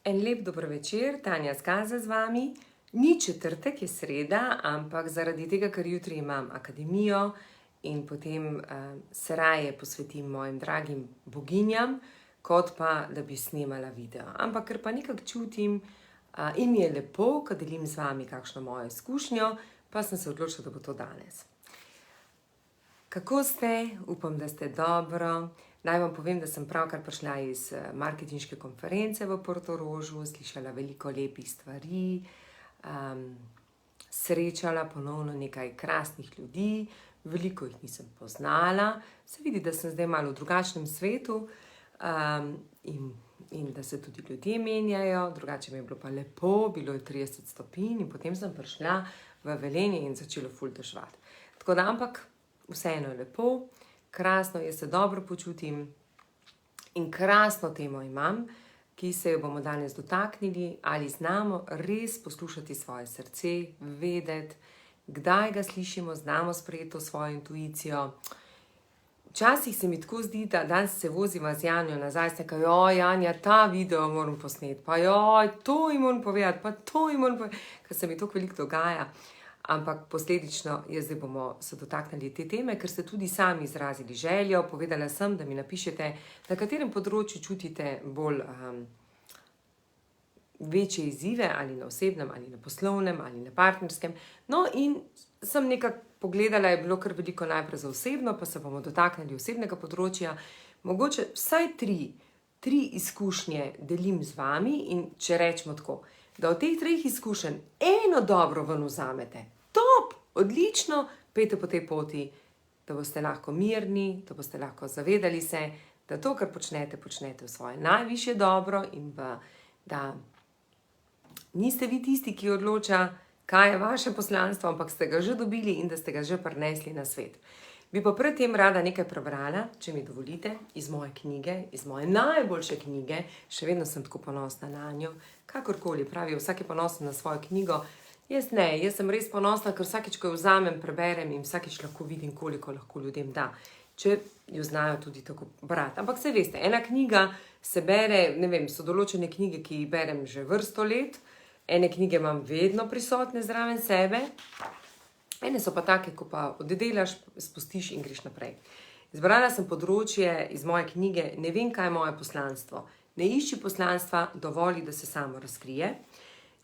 En lep dober večer, Tanja Skaza z vami. Ni četrtek, je sreda, ampak zaradi tega, ker jutri imam akademijo in potem se raje posvetim mojim dragim boginjam, kot pa, da bi snemala video. Ampak ker pa nekako čutim in mi je lepo, ko delim z vami kakšno mojo izkušnjo, pa sem se odločila, da bo to danes. Kako ste? Upam, da ste dobro. Naj vam povem, da sem pravkar prišla iz marketinške konference v Portorožu, slišala veliko lepih stvari, srečala ponovno nekaj krasnih ljudi, veliko jih nisem poznala, se vidi, da sem zdaj malo v drugačnem svetu in da se tudi ljudje menjajo, drugače mi je bilo pa lepo, bilo je 30 stopinj in potem sem prišla v Velenje in začelo ful deževati. Tako da, ampak vseeno je lepo, krasno, jaz se dobro počutim in krasno temo imam, ki se jo bomo danes dotaknili, ali znamo res poslušati svoje srce, vedeti, kdaj ga slišimo, znamo sprejeti svojo intuicijo. Včasih se mi tako zdi, da danes se voziva z Janjo nazaj, sem rekla, joj, Janja, ta video moram posneti, pa joj, to jim moram povedati, pa to jim moram povedati, ker se mi to veliko dogaja. Ampak posledično, jaz zdaj bomo se dotaknili te teme, ker ste tudi sami izrazili željo. Povedala sem, da mi napišete, na katerem področju čutite bolj večje izzive, ali na osebnem, ali na poslovnem, ali na partnerskem. No in sem nekako pogledala, je bilo kar veliko najprej za osebno, pa se bomo dotaknili osebnega področja. Mogoče vsaj tri izkušnje delim z vami in če rečemo tako, da od teh 3 izkušenj eno dobro ven vzamete. Top, odlično, pejte po tej poti, da boste lahko mirni, da boste lahko zavedali se, da to, kar počnete, počnete v svoje najvišje dobro in da niste vi tisti, ki odloča, kaj je vaše poslanstvo, ampak ste ga že dobili in da ste ga že prinesli na svet. Bi pa predtem rada nekaj prebrala, če mi dovolite, iz moje knjige, iz moje najboljše knjige, še vedno sem tako ponosna na njo, kakorkoli pravijo, vsak je ponosen na svojo knjigo, jaz sem res ponosna, ker vsakič, ko jo vzamem, preberem in vsakič lahko vidim, koliko lahko ljudem da, če jo znajo tudi tako brati. Ampak se veste, ena knjiga se bere, ne vem, so določene knjige, ki jih berem že vrsto let, ene knjige imam vedno prisotne zraven sebe, ene so pa take, ko pa oddelaš, spustiš in greš naprej. Izbrala sem področje iz moje knjige, ne vem, kaj je moje poslanstvo. Ne išči poslanstva, dovoli, da se samo razkrije.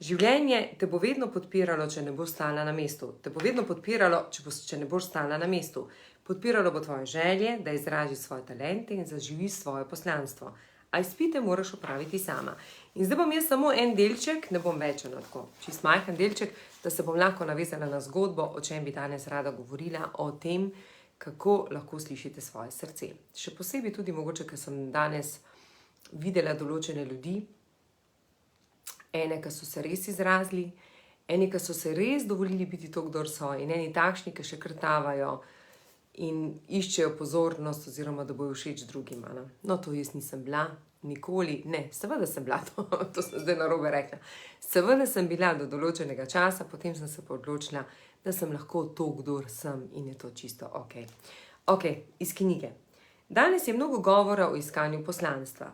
Življenje te bo vedno podpiralo, če ne boš stala na mestu. Te bo vedno podpiralo, če ne boš stala na mestu. Podpiralo bo tvoje želje, da izražiš svoje talente in zaživiš svoje poslanstvo. A izpite moraš opraviti sama. In zdaj bom jaz samo en delček, ne bom več tako, čist majhen delček, da se bom lahko navezala na zgodbo, o čem bi danes rada govorila, o tem, kako lahko slišite svoje srce. Še posebej tudi mogoče, ker sem danes videla določene ljudi, ene, ki so se res izrazili, eni, ki so se res dovolili biti to, kdor so, in eni takšni, ki še krtavajo in iščejo pozornost, oziroma da bojo všeč drugim. No, to jaz nisem bila, nikoli, ne, seveda sem bila, to sem zdaj narobe rekla. Seveda sem bila do določenega časa, potem sem se pa odločila, da sem lahko to, kdor sem, in je to čisto ok. Ok, iz knjige. Danes je mnogo govora o iskanju poslanstva.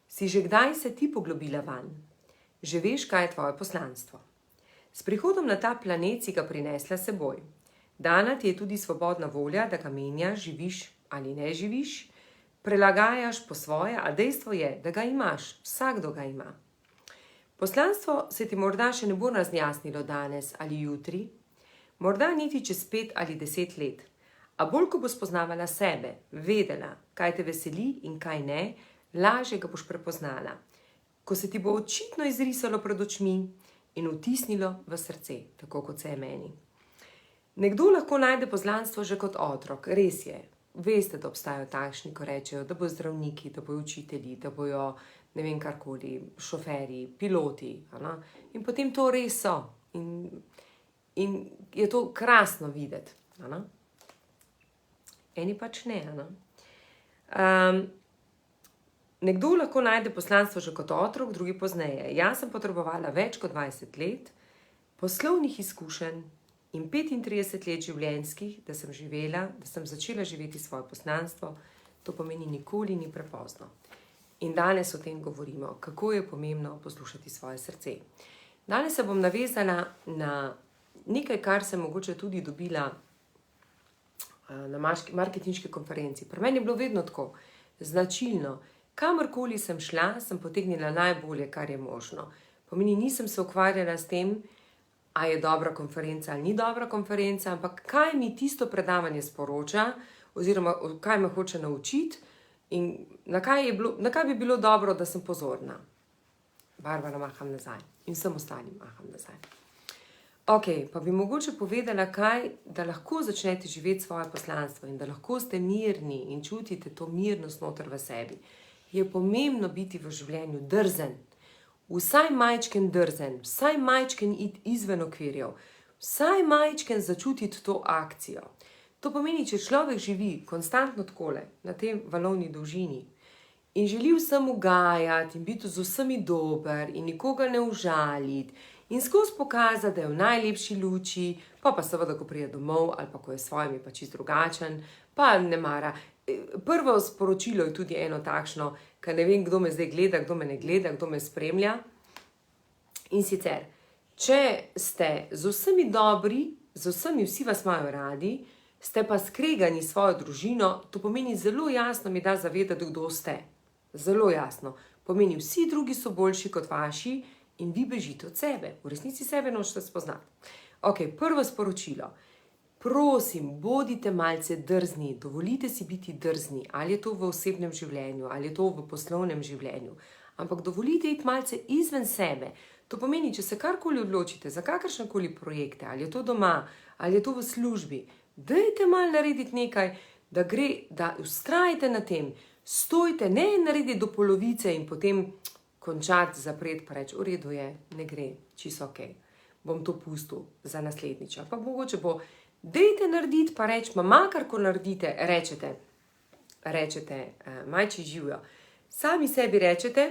Si že kdaj se ti poglobila vanj? Že veš, kaj je tvoje poslanstvo? S prihodom na ta planet si ga prinesla seboj. Dana ti je tudi svobodna volja, da ga menjaš, živiš ali ne živiš, prelagajaš po svoje, a dejstvo je, da ga imaš, vsakdo ga ima. Poslanstvo se ti morda še ne bo razjasnilo danes ali jutri, morda niti čez 5 ali 10 let, a bolj, ko bo spoznavala sebe, vedela, kaj te veseli in kaj ne, lažje ga boš prepoznala, ko se ti bo očitno izrisalo pred očmi in vtisnilo v srce, tako kot se je meni. Nekdo lahko najde poslanstvo že kot otrok, res je. Veste, da obstajajo takšni, ko rečejo, da bojo zdravniki, da bojo učitelji, da bojo, ne vem, karkoli, šoferji, piloti. In potem to res so. In je to krasno videti. Eni pač ne. Nekdo lahko najde poslanstvo že kot otrok, drugi pozneje. Jaz sem potrebovala več kot 20 let poslovnih izkušenj in 35 let življenjskih, da sem živela, da sem začela živeti svoje poslanstvo, to pomeni nikoli ni prepozno. In danes o tem govorimo, kako je pomembno poslušati svoje srce. Danes se bom navezala na nekaj, kar sem mogoče tudi dobila na marketinški konferenci. Pri meni je bilo vedno tako, značilno. Kamorkoli sem šla, sem potegnila najbolje, kar je možno. Pomeni, nisem se ukvarjala s tem, a je dobra konferenca ali ni dobra konferenca, ampak kaj mi tisto predavanje sporoča, oziroma kaj me hoče naučiti in na kaj bi bilo dobro, da sem pozorna. Barbara, maham nazaj in vsem ostalim maham nazaj. Ok, pa bi mogoče povedala kaj, da lahko začnete živeti svoje poslanstvo in da lahko ste mirni in čutite to mirnost noter v sebi. Je pomembno biti v življenju drzen. Vsaj majčken drzen, vsaj majčken iti izven okvirjev, vsaj majčken začutiti to akcijo. To pomeni, če človek živi konstantno takole, na tej valovni dolžini in želi vsem ugajati in biti z vsemi dober in nikoga ne užaliti in skozi pokazati, da je v najlepši luči, pa seveda, ko pride domov ali pa ko je s svojimi pa čisto drugačen, pa ne mara. Prvo sporočilo je tudi eno takšno, ker ne vem, kdo me zdaj gleda, kdo me ne gleda, kdo me spremlja. In sicer, če ste z vsemi dobri, z vsemi vsi vas imajo radi, ste pa skregani s svojo družino, to pomeni zelo jasno mi da zavedati, kdo ste. Zelo jasno. Pomeni, vsi drugi so boljši kot vaši in vi bežite od sebe. V resnici sebe nočete spoznati. Ok, prvo sporočilo. Prosim, bodite malce drzni, dovolite si biti drzni, ali je to v osebnem življenju, ali je to v poslovnem življenju, ampak dovolite iti malce izven sebe. To pomeni, če se karkoli odločite za kakršnekoli projekte, ali je to doma, ali je to v službi, dajte malo narediti nekaj, da gre, da vztrajite na tem, stojte, ne narediti do polovice in potem končati, zapreti, pa reči, v redu je, ne gre, čisto ok, bom to pustil za naslednjič, pa mogoče bo. Dejte narediti, pa reči, makar ko naredite, rečete, majči živijo. Sami sebi rečete,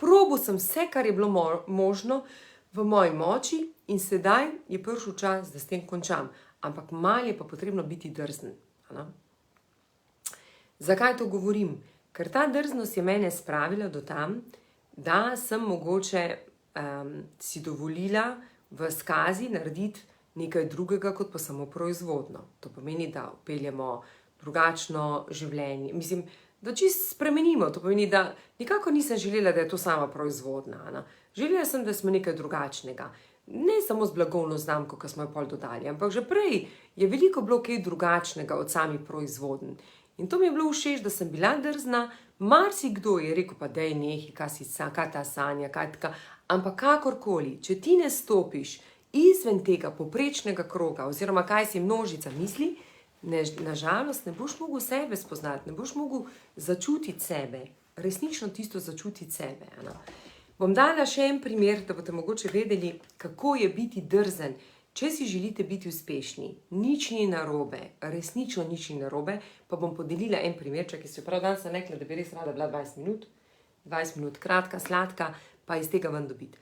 probil sem vse, kar je bilo možno v moji moči in sedaj je prišel čas, da s tem končam. Ampak malo je pa potrebno biti drzen. Zakaj to govorim? Ker ta drznost je mene spravila do tam, da sem mogoče si dovolila v skazi narediti nekaj drugega, kot pa samo proizvodno. To pomeni, da vpeljemo drugačno življenje. Mislim, da čisto spremenimo. To pomeni, da nikako nisem želela, da je to sama proizvodna. Želela sem, da smo nekaj drugačnega. Ne samo z blagovno znamko, ki smo jo pol dodali, ampak že prej je veliko bilo kaj drugačnega od samih proizvodn. In to mi je bilo všeč, da sem bila drzna. Marsikdo je rekel, pa dej nehi, kaj ta sanja, ampak kakorkoli, če ti ne stopiš izven tega poprečnega kroga, oziroma kaj si množica misli, nažalost ne boš mogel sebe spoznati, ne boš mogel začutiti sebe, resnično tisto začutiti sebe. Bom dala še en primer, da boste mogoče vedeli, kako je biti drzen. Če si želite biti uspešni, nič ni narobe, resnično nič ni narobe, pa bom podelila en primerček, ki se prav danes sem rekla, da bi res rada bila 20 minut, 20 minut kratka, sladka, pa iz tega ven dobiti.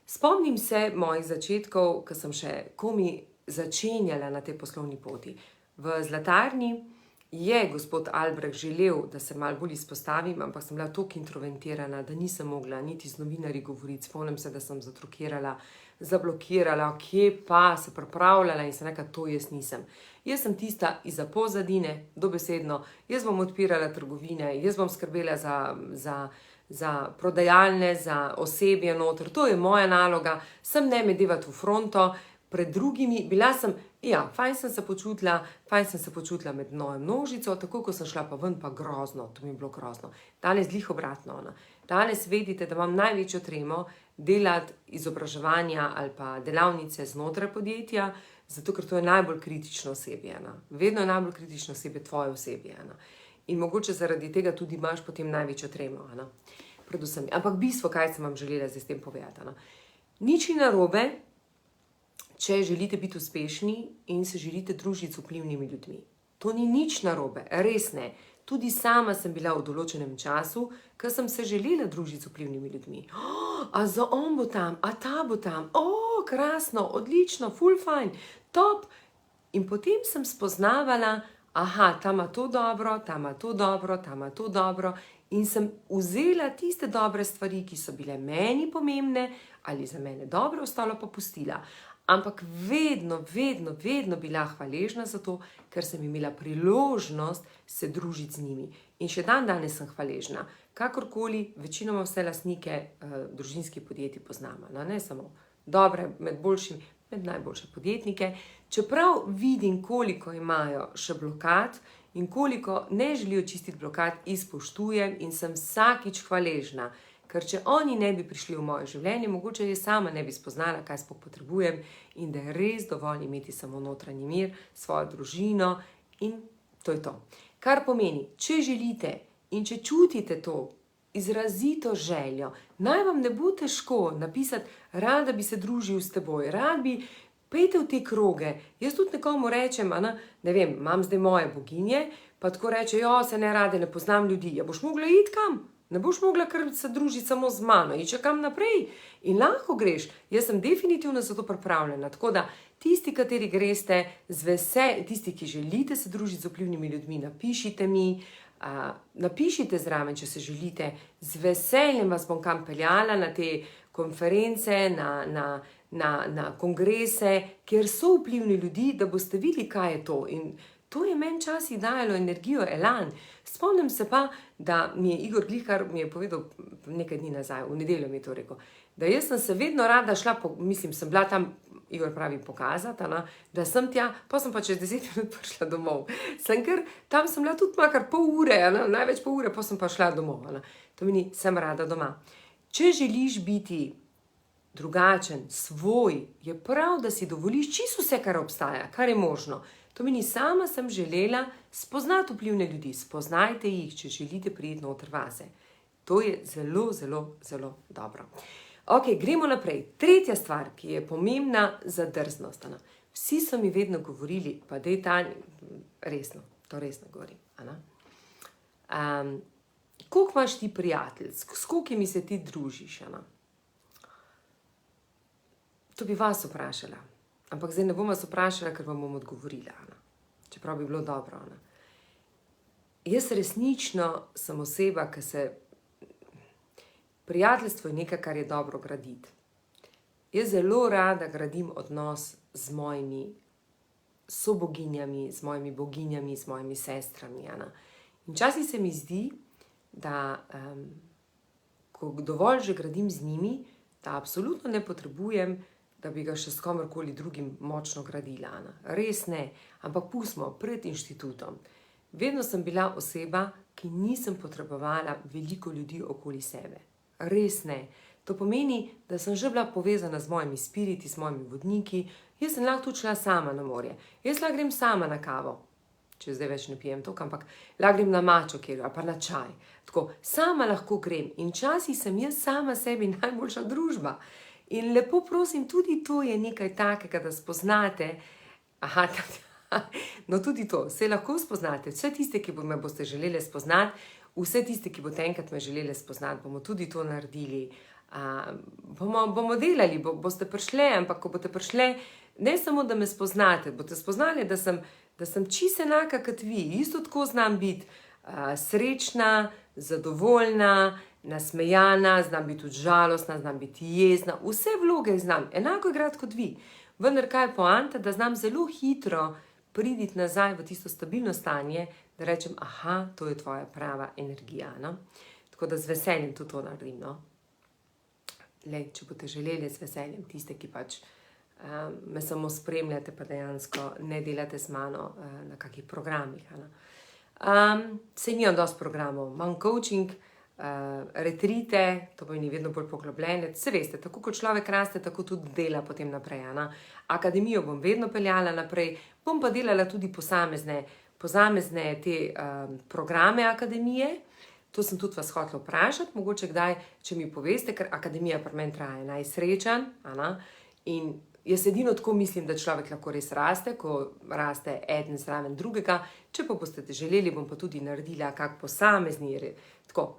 Spomnim se mojih začetkov, ko sem še komi začenjala na tej poslovni poti. V Zlatarni je gospod Albrecht želel, da se malo bolj izpostavim, ampak sem bila toliko introvertirana, da nisem mogla niti z novinarji govoriti. Spomnim se, da sem zatrokirala, zablokirala, kje pa se pripravljala in sem rekla, to jaz nisem. Jaz sem tista iza pozadine, dobesedno, jaz bom odpirala trgovine, jaz bom skrbela za prodajalne, za osebje noter, to je moja naloga, sem ne me devati v fronto, pred drugimi, bila sem, fajn sem se počutila med množico, tako ko sem šla pa ven, pa grozno, to mi je bilo grozno. Danes glih obratno. Danes vedite, da imam največjo tremo delati izobraževanja ali pa delavnice znotraj podjetja, zato ker to je najbolj kritično osebje. Vedno je najbolj kritično osebje tvoje osebje. In mogoče zaradi tega tudi imaš potem največjo tremo. Predvsem. Ampak bistvo, kaj sem vam želela zdaj s tem povedati. Nič ni narobe, če želite biti uspešni in se želite družiti z vplivnimi ljudmi. To ni nič narobe, res ne. Tudi sama sem bila v določenem času, ker sem se želela družiti z vplivnimi ljudmi. A za on bo tam, a ta bo tam, krasno, odlično, ful fajn, top. In potem sem spoznavala, aha, ta ima to dobro, ta ima to dobro, ta ima to dobro. In sem vzela tiste dobre stvari, ki so bile meni pomembne ali za mene dobre, ostalo pa pustila. Ampak vedno, vedno, vedno bila hvaležna za to, ker sem imela priložnost se družiti z njimi. In še dan danes sem hvaležna. Kakorkoli, večinoma vse lastnike družinskih podjetij poznamo, ne samo dobre, med najboljše podjetnike. Čeprav vidim, koliko imajo še blokad in koliko ne želijo čistiti blokad, izpoštujem in sem vsakič hvaležna. Ker če oni ne bi prišli v moje življenje, mogoče je sama ne bi spoznala, kaj sploh potrebujem in da je res dovolj imeti samo notranji mir, svojo družino in to je to. Kar pomeni, če želite in če čutite to izrazito željo, naj vam ne bo težko napisati, rada bi se družil s teboj, rad bi, pejte v te kroge. Jaz tudi nekomu rečem, ne vem, imam zdaj moje boginje, pa tako reče, se ne rade, ne poznam ljudi. Ja, boš mogla iti kam? Ne boš mogla kar se družiti samo z mano, in če kam naprej. In lahko greš. Jaz sem definitivno za to pripravljena. Tako da tisti, kateri greste tisti, ki želite se družiti z vplivnimi ljudmi, napišite mi, napišite zraven, če se želite. Z veseljem vas bom kam peljala na te konference, na kongrese, kjer so vplivni ljudi, da boste videli, kaj je to. In to je meni včasih dajalo energijo, elan. Spomnim se pa, da mi je Igor Glikkar mi je povedal nekaj dni nazaj, v nedeljo mi je to rekel, da jaz sem se vedno rada šla, sem bila tam, Igor pravi, pokazati, da sem tja, pa sem pa čez 10 minut prišla domov. Tam sem bila tudi makar pol ure, največ pol ure, pa sem pa šla domov. To meni, sem rada doma. Če želiš biti drugačen, svoj, je prav, da si dovoliš čisto vse, kar obstaja, kar je možno. To meni, sama sem želela spoznati vplivne ljudi. Spoznajte jih, če želite priti noter vase. To je zelo, zelo, zelo dobro. Ok, gremo naprej. Tretja stvar, ki je pomembna za drznost. Vsi so mi vedno govorili, pa dej Tanja, resno, to resno govorim. Koliko imaš ti prijatelj, s kolikimi se ti družiš? To bi vas vprašala. Ampak zdaj ne bom vas vprašala, ker vam bom odgovorila. Čeprav bi bilo dobro. Jaz resnično sem oseba, ki se... Prijateljstvo je nekaj, kar je dobro graditi. Jaz zelo rada gradim odnos z mojimi soboginjami, z mojimi boginjami, z mojimi sestrami. In včasih se mi zdi, da ko dovolj že gradim z njimi, da absolutno ne potrebujem, da bi ga še s komorkoli drugim močno gradila. Res ne, ampak pustimo pred inštitutom. Vedno sem bila oseba, ki nisem potrebovala veliko ljudi okoli sebe. Res ne. To pomeni, da sem že bila povezana z mojimi spiriti, s mojimi vodniki. Jaz sem lahko tudi šla sama na morje. Jaz lahko grem sama na kavo, če zdaj več ne pijem to, ampak lahko grem na mačo, pa na čaj. Tako, sama lahko grem. In včasih sem jaz sama sebi najboljša družba. In lepo prosim, tudi to je nekaj takega, da spoznate, no tudi to, se lahko spoznate, vse tiste, ki me boste želeli spoznati, vse tiste, ki boste enkrat me želeli spoznati, bomo tudi to naredili, bomo delali, boste prišle, ampak ko boste prišle, ne samo, da me spoznate, boste spoznali, da sem čisto enaka kot vi, isto tako znam biti srečna, zadovoljna, nasmejana, znam biti tudi žalostna, znam biti jezna, vse vloge znam, enako igrati kot vi. Vendar kaj je poanta, da znam zelo hitro priti nazaj v tisto stabilno stanje, da rečem, to je tvoja prava energija. Tako da z veseljem tudi to naredim. Če boste želeli z veseljem, tiste, ki pač me samo spremljate, pa dejansko ne delate z mano na kakih programih. Sej nimam dosti programov, imam coaching, retrite, to pomeni vedno bolj poglobljene. Se veste, tako kot človek raste, tako tudi dela potem naprej. Akademijo bom vedno peljala naprej, bom pa delala tudi posamezne te programe akademije. To sem tudi vas hotela vprašati, mogoče kdaj, če mi poveste, ker akademija pri meni traja najsrečen. In jaz edino tako mislim, da človek lahko res raste, ko raste eden zraven drugega. Če pa boste želeli, bom pa tudi naredila kak posamezni,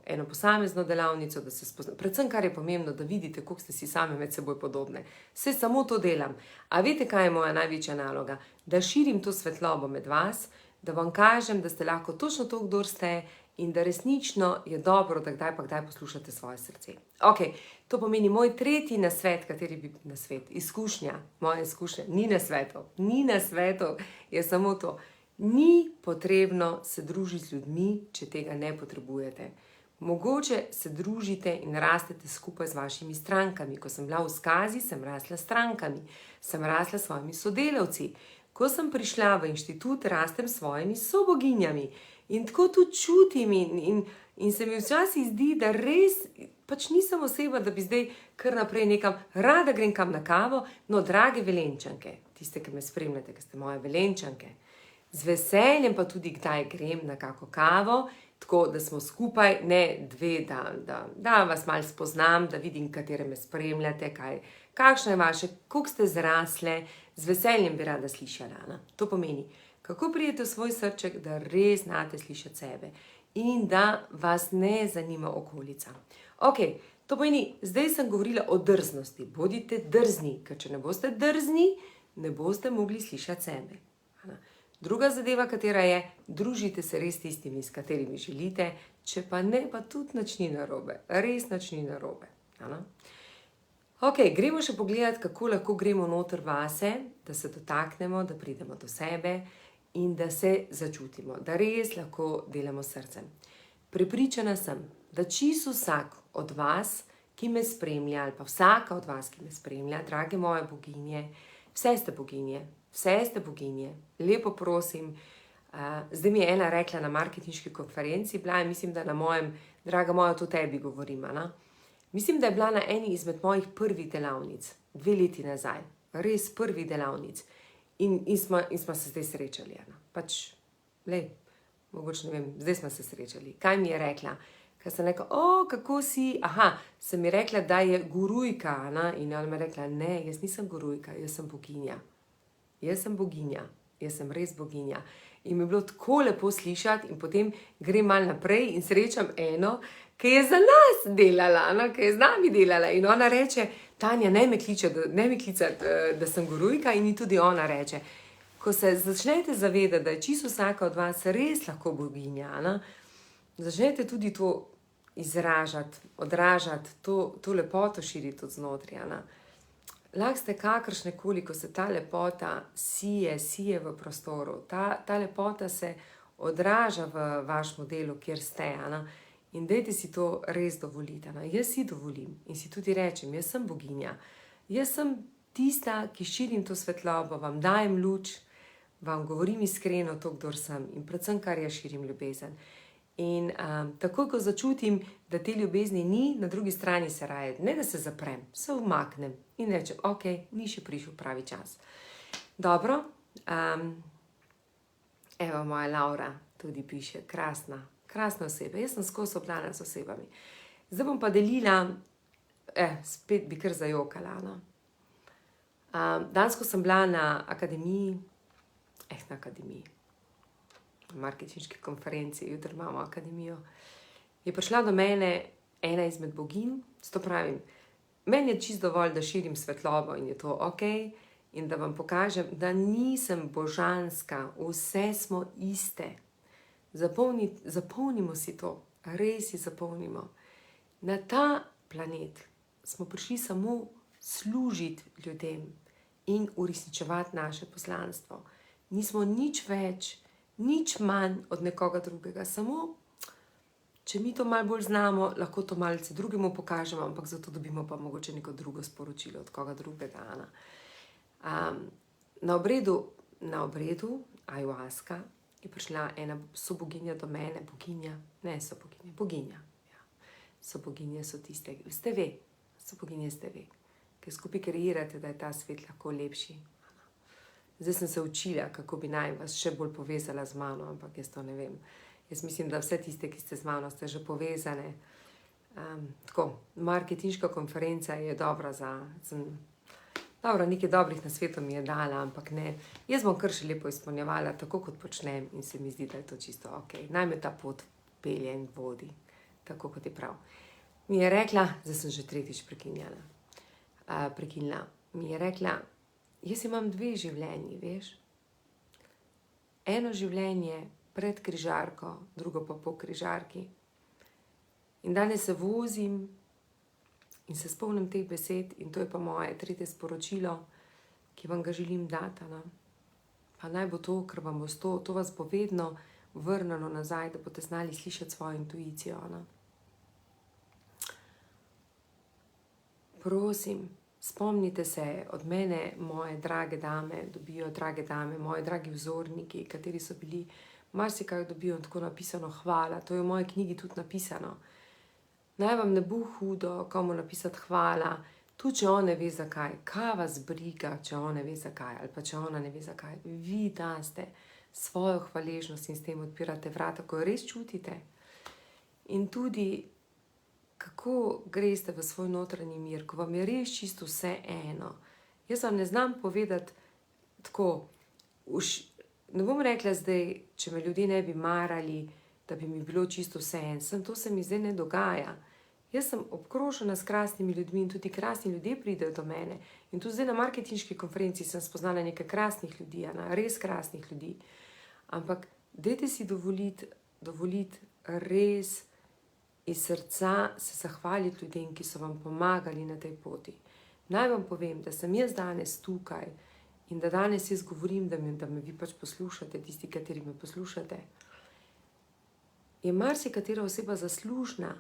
eno posamezno delavnico, da se spozna. Predvsem, kar je pomembno, da vidite, koliko ste si same med seboj podobne. Se samo to delam. A veste, kaj je moja največja naloga? Da širim to svetlobo med vas, da vam kažem, da ste lahko točno to, kdor ste in da resnično je dobro, da kdaj pa kdaj poslušate svoje srce. Ok, to pomeni moj tretji nasvet, kateri bi nasvet, izkušnja, moja izkušnja, ni nasvetov, je samo to. Ni potrebno se družiti z ljudmi, če tega ne potrebujete. Mogoče se družite in rastete skupaj z vašimi strankami. Ko sem bila v Skazi, sem rasla s strankami, sem rasla s svojimi sodelavci. Ko sem prišla v inštitut, rastem s svojimi soboginjami. In tako tudi čutim in se mi včasih zdi, da res pač nisem oseba, da bi zdaj kar naprej nekam, rada grem kam na kavo, no, drage Velenjčanke, tiste, ki me spremljate, ki ste moje Velenjčanke, z veseljem pa tudi kdaj grem na kako kavo, tako da smo skupaj, ne dve, da vas malo spoznam, da vidim, katere me spremljate, kakšno je vaše, koliko ste zrasle, z veseljem bi rada slišala. Ne? To pomeni, kako prijete v svoj srček, da res znate slišati sebe in da vas ne zanima okolica. Ok, to pomeni, zdaj sem govorila o drznosti. Bodite drzni, ker če ne boste drzni, ne boste mogli slišati sebe. Druga zadeva, katera je, družite se res tistimi, s katerimi želite, če pa ne, pa tudi nič ni narobe. Res nič ni narobe. Ok, gremo še pogledati, kako lahko gremo noter vase, da se dotaknemo, da pridemo do sebe in da se začutimo, da res lahko delamo srcem. Prepričana sem, da čisto vsak od vas, ki me spremlja, ali pa vsaka od vas, ki me spremlja, drage moje boginje, vse ste boginje, lepo prosim. Zdaj mi je ena rekla na marketinški konferenci, bila je, mislim, da na mojem, draga moja, to tebi govorim, mislim, da je bila na eni izmed mojih prvih delavnic, 2 leti nazaj, res prvih delavnic in smo se zdaj srečali. Pač, mogoče ne vem, zdaj smo se srečali. Kaj mi je rekla? Ker sem rekla, kako si, sem mi rekla, da je gurujka, in ona mi je rekla, ne, jaz nisem gurujka, jaz sem boginja. Jaz sem res boginja. In mi je bilo tako lepo slišati in potem grem malo naprej in srečam eno, ki je za nas delala, ki je z nami delala. In ona reče, Tanja, ne me klicati, da sem gurujka, in mi tudi ona reče, ko se začnete zavedati, da je čisto vsaka od vas res lahko boginja, začnete tudi to izražati, odražati, to lepoto širiti od znotraj. Lahko ste kakršnekoli, ko se ta lepota sije v prostoru. Ta lepota se odraža v vašem modelu, kjer ste. In dajte si to res dovoliti. Jaz si dovolim in si tudi rečem, jaz sem boginja. Jaz sem tista, ki širim to svetlobo, vam dajem luč, vam govorim iskreno to, kdor sem in predvsem, kar jaz širim ljubezen. In takoj, ko začutim, da te ljubezni ni, na drugi strani se raje, ne da se zaprem, se umaknem in rečem, ok, ni še prišel pravi čas. Dobro, evo moja Laura tudi piše, krasna oseba, jaz sem skozi obdana z osebami. Zdaj bom pa delila, spet bi kar zajokala. Danes, ko sem bila na akademiji, marketinški konferenci, jutri imamo akademijo, je prišla do mene ena izmed boginj, to pravim, meni je čisto dovolj, da širim svetlobo in je to ok, in da vam pokažem, da nisem božanska, vse smo iste. Zapolnimo si to, res si zapolnimo. Na ta planet smo prišli samo služiti ljudem in uresničevati naše poslanstvo. Nismo nič več, nič manj od nekoga drugega, samo če mi to malo bolj znamo, lahko to malce drugemu pokažemo, ampak zato dobimo pa mogoče neko drugo sporočilo od koga drugega. Na obredu Ayahuasca je prišla ena soboginja do mene, boginja. Soboginje so tiste, soboginje ste ve, ki skupaj kreirate, da je ta svet lahko lepši. Zdaj sem se učila, kako bi naj vas še bolj povezala z mano, ampak jaz to ne vem. Jaz mislim, da vse tiste, ki ste z mano, ste že povezane. Marketinška konferenca je dobra nekaj dobrih nasvetov mi je dala, ampak ne. Jaz bom kar še lepo izpolnjevala, tako kot počnem in se mi zdi, da je to čisto ok. Naj me ta pot pelje in vodi, tako kot je prav. Mi je rekla, zdaj sem že tretjič prekinila, mi je rekla, jaz imam 2 življenji, veš? eno življenje pred križarko, drugo pa po križarki. In danes se vozim in se spomnim teh besed in to je pa moje tretje sporočilo, ki vam ga želim dati. Pa naj bo to, ker vam bo to vas bo vedno vrnilo nazaj, da boste znali slišati svojo intuicijo. Prosim, spomnite se, od mene moje drage dame dobijo drage dame, moji dragi vzorniki, kateri so bili, marsikaj dobijo tako napisano hvala, to je v moji knjigi tudi napisano. Naj vam ne bo hudo komu napisati hvala, tudi če on ne ve zakaj, kaj vas briga, če on ne ve zakaj, ali pa če ona ne ve zakaj, vi daste svojo hvaležnost in s tem odpirate vrata, ko jo res čutite. In tudi, kako greste v svoj notranji mir, ko vam je res čisto vse eno. Jaz vam ne znam povedati tako, ne bom rekla zdaj, če me ljudje ne bi marali, da bi mi bilo čisto vse en, to se mi zdaj ne dogaja. Jaz sem obkrožena s krasnimi ljudmi in tudi krasni ljudje pridejo do mene. In tu zdaj na marketinški konferenci sem spoznala nekaj krasnih ljudi, res krasnih ljudi. Ampak dajte si dovoliti res iz srca se zahvaliti ljudem, ki so vam pomagali na tej poti. Naj vam povem, da sem jaz danes tukaj in da danes jaz govorim, da me vi pač poslušate, tisti, kateri me poslušate. Je marsikatera oseba zaslužna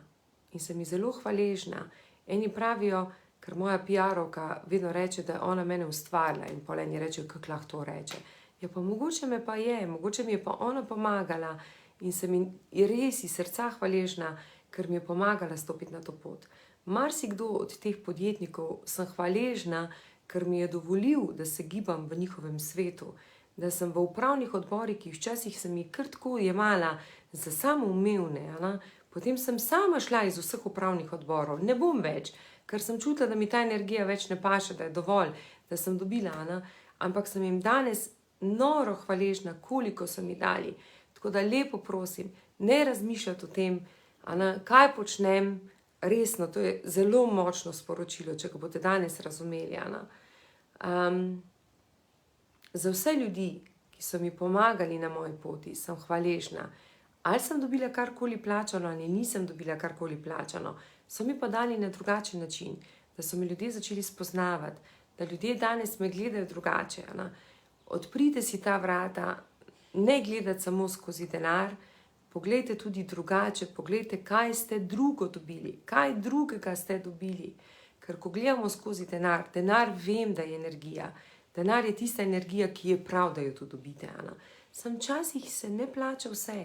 in sem ji zelo hvaležna. Eni pravijo, ker moja PR-ovka vedno reče, da je ona mene ustvarila in pol eni rečejo, kako lahko to reče. Ja, pa mogoče me pa je, mogoče mi je pa ona pomagala in sem ji res iz srca hvaležna, ker mi je pomagala stopiti na to pot. Marsikdo od teh podjetnikov sem hvaležna, ker mi je dovolil, da se gibam v njihovem svetu, da sem v upravnih odborih, ki včasih sem jih kar tako jemala za samoumevne, potem sem sama šla iz vseh upravnih odborov, ne bom več, ker sem čutila, da mi ta energija več ne paše, da je dovolj, da sem dobila, ampak sem jim danes noro hvaležna, koliko so mi dali. Tako da lepo prosim, ne razmišljati o tem, kaj počnem, resno, to je zelo močno sporočilo, če ga boste danes razumeli. Za vse ljudi, ki so mi pomagali na moji poti, sem hvaležna. Ali sem dobila karkoli plačano, ali nisem dobila karkoli plačano, so mi pa dali na drugačen način, da so me ljudje začeli spoznavati, da ljudje danes me gledajo drugače. Odprite si ta vrata, ne gledati samo skozi denar, poglejte tudi drugače, poglejte, kaj ste drugo dobili, kaj drugega ste dobili. Ker ko gledamo skozi denar, denar vem, da je energija. Denar je tista energija, ki je prav, da jo tudi dobite. Sam včasih se ne plača vse.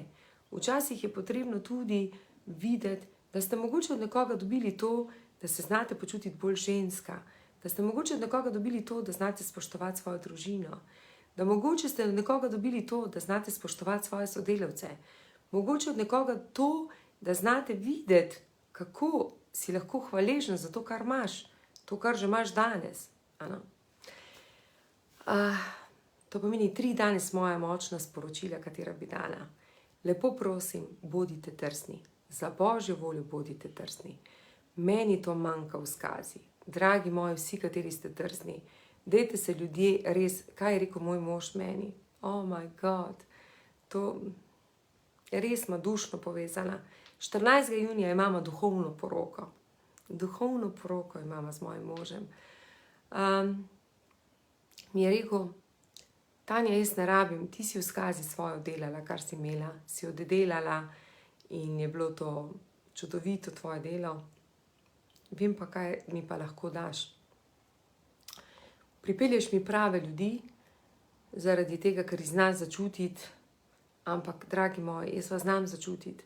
Včasih je potrebno tudi videti, da ste mogoče od nekoga dobili to, da se znate počutiti bolj ženska, da ste mogoče od nekoga dobili to, da znate spoštovati svojo družino, da mogoče ste od nekoga dobili to, da znate spoštovati svoje sodelavce, mogoče od nekoga to, da znate videti, kako si lahko hvaležen za to, kar imaš, to, kar že imaš danes. To pomeni 3 danes moja močna sporočila, katera bi dala. Lepo prosim, bodite drsni. Za Božjo voljo bodite drsni. Meni to manjka v skazi. Dragi moji, vsi, kateri ste drzni, dajte se ljudje res, kaj je rekel moj mož meni? Oh my God, to je res ima dušno povezana. 14. junija imamo duhovno poroko. Duhovno poroko imamo z mojim možem. Mi je rekel, Tanja, jaz ne rabim, ti si v skazi svojo delala, kar si imela, si jo delala in je bilo to čudovito tvoje delo. Vem pa, kaj mi pa lahko daš. Pripelješ mi prave ljudi, zaradi tega, ker jih znaš začutiti, ampak, dragi moji, jaz vas znam začutiti,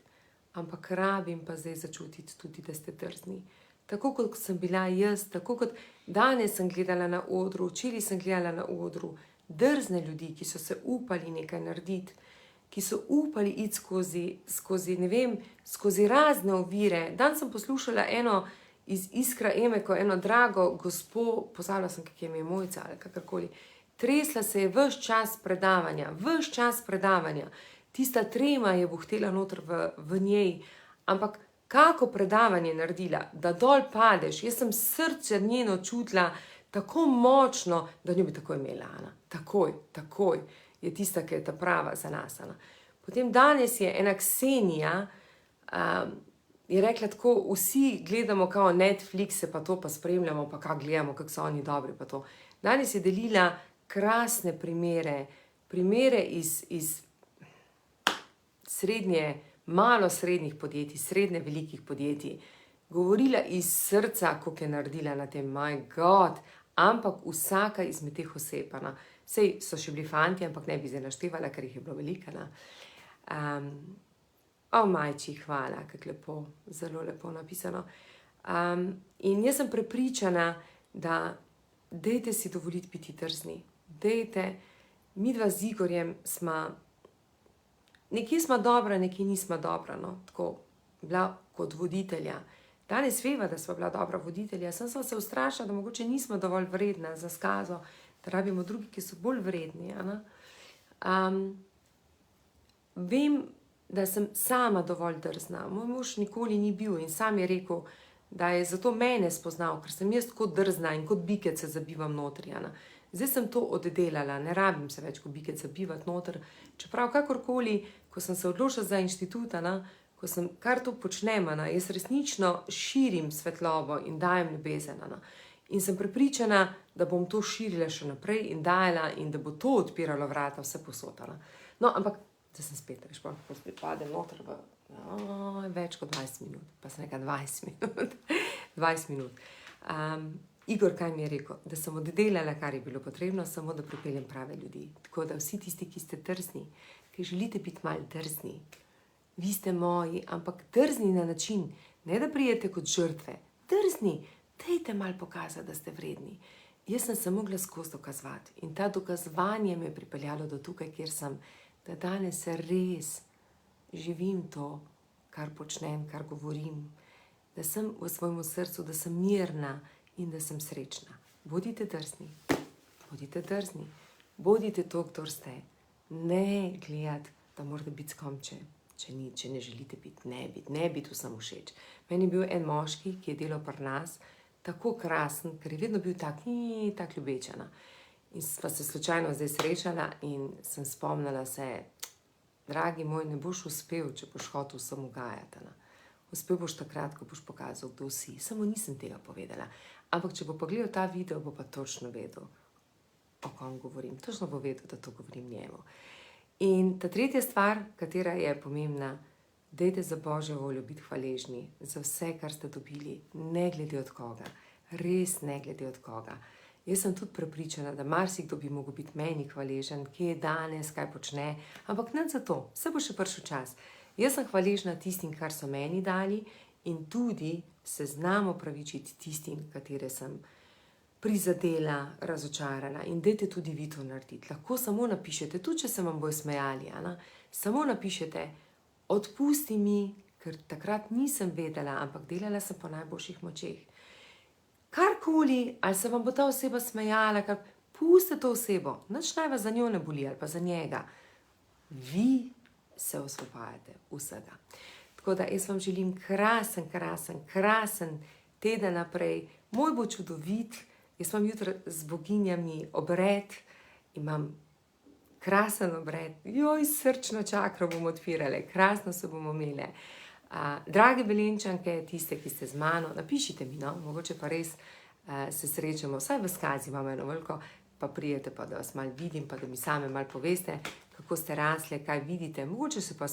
ampak rabim pa zdaj začutiti tudi, da ste drzni. Tako kot sem bila jaz, tako kot danes sem gledala na odru, včeraj sem gledala na odru, drzne ljudi, ki so se upali nekaj narediti, ki so upali iti skozi, ne vem, skozi razne ovire. Dan sem poslušala eno iz Iskra Emeko, eno drago gospo, pozabila sem, kak je ime, Mojca ali kakorkoli, tresla se je ves čas predavanja, tista trema je buhtela noter v njej, ampak kako predavanje naredila, da dol padeš, jaz sem srce njeno čutila tako močno, da njo bi takoj imela, takoj. je tista, ki je ta prava za nas. Potem danes je ena Ksenija, je rekla tako, vsi gledamo kao Netflixe, pa to pa spremljamo, pa kako gledamo, kako so oni dobri, pa to. Danes je delila krasne primere iz malo srednjih podjetij, srednje velikih podjetij, govorila iz srca, koliko je naredila na tem, my God, ampak vsaka izmed teh oseb, sej so še bili fanti, ampak ne bi zdaj naštevala, ker jih je bilo veliko. Majči, hvala, kako lepo, zelo lepo napisano. In jaz sem prepričana, da dajte si dovoliti biti drzni, dajte, midva z Igorjem nekje smo dobra, nekje nismo dobra, tako bila kot voditelja. Danes veva, da smo bila dobra voditelja, sem se ustrašila, da mogoče nismo dovolj vredna za skazo, da rabimo drugi, ki so bolj vredni. Vem, da sem sama dovolj drzna. Moj mož nikoli ni bil in sam je rekel, da je zato mene spoznal, ker sem jaz kot drzna in kot biket se zabivam notri. Zdaj sem to oddelala, ne rabim se več kot biket zabivati noter. Čeprav kakorkoli, ko sem se odločila za inštitut, ko sem kar to počnem, jaz resnično širim svetlobo in dajem ljubezen. In sem prepričana, da bom to širila še naprej in dajala in da bo to odpiralo vrata vse posod. No, ampak zdaj sem spet, veš pa, ko spet padem noter več kot 20 minut, pa sem nekaj 20 minut. 20 minut. Igor, kaj mi je rekel? Da sem oddelala, kar je bilo potrebno, samo da pripeljem prave ljudi. Tako da vsi tisti, ki ste drzni, ki želite biti malo drzni, vi ste moji, ampak drzni na način, ne da prijete kot žrtve, drzni, dajte malo pokazati, da ste vredni. Jaz sem se mogla skozi dokazovati in ta dokazovanje me je pripeljalo do tukaj, kjer sem, da danes res živim to, kar počnem, kar govorim, da sem v svojem srcu, da sem mirna in da sem srečna. Bodite drzni, bodite to, kdor ste. Ne gledati, da morate biti s kom, če ne želite biti, ne biti vsem všeč. Meni je bil en moški, ki je delal pri nas, tako krasen, ker je vedno bil tak ljubečen. In sva se slučajno zdaj srečala in sem spomnila se, dragi moj, ne boš uspel, če boš hotel vsem ugajati. Uspel boš takrat, ko boš pokazal, kdo si. Samo nisem tega povedala. Ampak če bo pogledal ta video, bo pa točno vedel, o kom govorim. Točno bo vedel, da to govorim njemu. In ta tretja stvar, katera je pomembna, dajte za Božjo voljo biti hvaležni za vse, kar ste dobili, ne glede od koga. Res ne glede od koga. Jaz sem tudi prepričana, da marsikdo bi mogel biti meni hvaležen, kje je danes, kaj počne, ampak ne za to, vse bo še prišel čas. Jaz sem hvaležna tistim, kar so meni dali in tudi se znam opravičiti tistim, katere sem prizadela, razočarala in dajte tudi vi to narediti. Lahko samo napišete, tudi če se vam bojo smejali, samo napišete, odpusti mi, ker takrat nisem vedela, ampak delala sem po najboljših močeh. Karkoli, ali se vam bo ta oseba smejala, pustite to osebo, nič naj vas za njo ne boli ali pa za njega. Vi se osvobajate vsega. Tako da jaz vam želim krasen teden naprej. Moj bo čudovit, jaz imam jutri z boginjami obred, imam krasen obred, srčno čakro bomo odpirali, krasno se bomo imeli. Drage Velenjčanke, tiste, ki ste z mano, napišite mi, mogoče pa res se srečamo, vsaj v skazi imamo eno veliko, pa prijete pa, da vas malo vidim, pa da mi same malo poveste, kako ste rasle, kaj vidite, mogoče se pa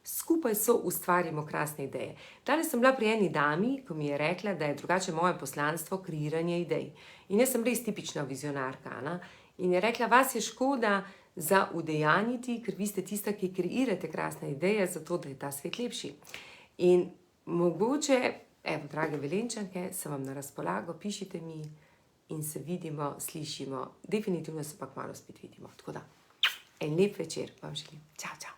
skupaj ustvarimo krasne ideje. Danes sem bila pri eni dami, ko mi je rekla, da je drugače moje poslanstvo kreiranje idej. In jaz sem res tipična vizionarka, in je rekla, vas je škoda za udejanjiti, ker vi ste tista, ki kreirate krasne ideje, zato da je ta svet lepši. In mogoče, drage Velenjčanke, sem vam na razpolago, pišite mi in se vidimo, slišimo. Definitivno se pa kmalu spet vidimo. Tako da, en lep večer vam želim. Čau, čau.